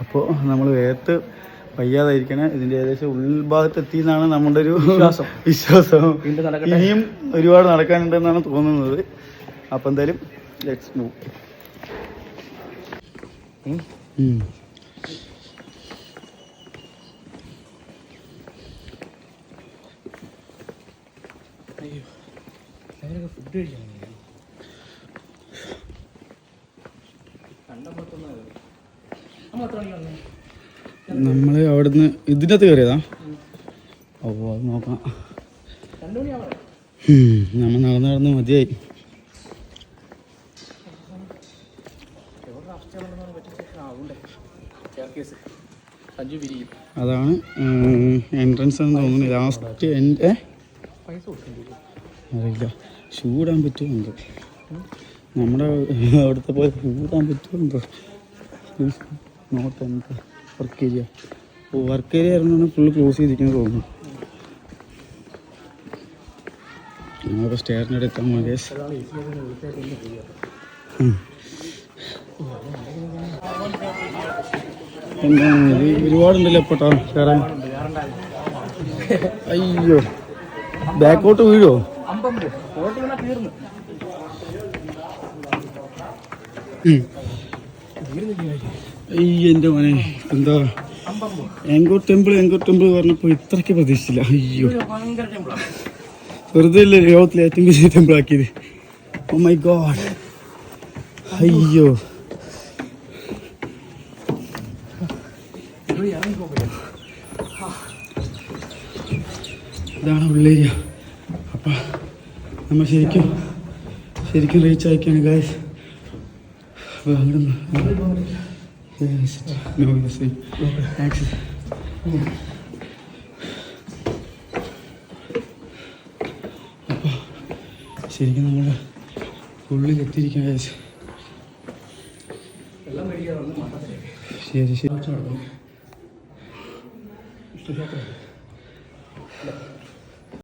അപ്പോൾ നമ്മൾ വേർത്ത് വയ്യാതായിരിക്കണം. ഇതിൻ്റെ ഏകദേശം ഉൾഭാഗത്തെത്തി എന്നാണ് നമ്മുടെ ഒരു വിശ്വാസം. ഇനിയും ഒരുപാട് നടക്കാനുണ്ടെന്നാണ് തോന്നുന്നത്. അപ്പോൾ എന്തായാലും ലെറ്റ്സ് മൂവ്. ഫുഡ് കഴിക്കാൻ നമ്മൾ അവിടുന്ന് ഇതിനകത്ത് കയറിയതാ. ഓ അത് നോക്കാം. നമ്മൾ നടന്ന് മതിയായി. അതാണ് എൻട്രൻസ് എന്ന് തോന്നുന്നു. ലാസ്റ്റ് എൻ്റെ അറിയില്ല, ഷൂ ഇടാൻ പറ്റുമോ നമ്മുടെ അവിടുത്തെ പോലെ ഷൂ ഇടാൻ പറ്റുമോ നോട്ട്. എന്താ വർക്ക് ഏരിയ? ഓ വർക്ക് ഏരിയ ആയിരുന്നു ഫുള്ള് ക്ലോസ് ചെയ്തിരിക്കുന്നത് തോന്നുന്നു. നമുക്ക് സ്റ്റെയറിൻ്റെ അടുത്ത് എത്താൻ മതി. എന്താണ് ഇത് ഒരുപാടുണ്ടല്ലോ എപ്പോട്ടാ കയറാൻ. അയ്യോ ബാക്കോട്ട് വീഴോ? അയ്യോ എൻ്റെ മോനെ, എന്താ എങ്കോർ ടെമ്പിൾ പറഞ്ഞപ്പോൾ ഇത്രയ്ക്ക് പ്രതീക്ഷിച്ചില്ല. അയ്യോ വെറുതെ അല്ലേ ലോകത്തിലെ ഏറ്റവും വലിയ ടെമ്പിൾ ആക്കിയത്. Oh my God. അയ്യോ ഇതാണ് ഉള്ളേരിയ. അപ്പം നമ്മൾ ശരിക്കും റീച്ച് ആയിക്കാണ് ഗായ്സ്. അപ്പോൾ അവിടെ അപ്പോൾ ശരിക്കും നമ്മൾ ഉള്ളിൽ എത്തിയിരിക്കാൻ ഗായ്സ്. ശരി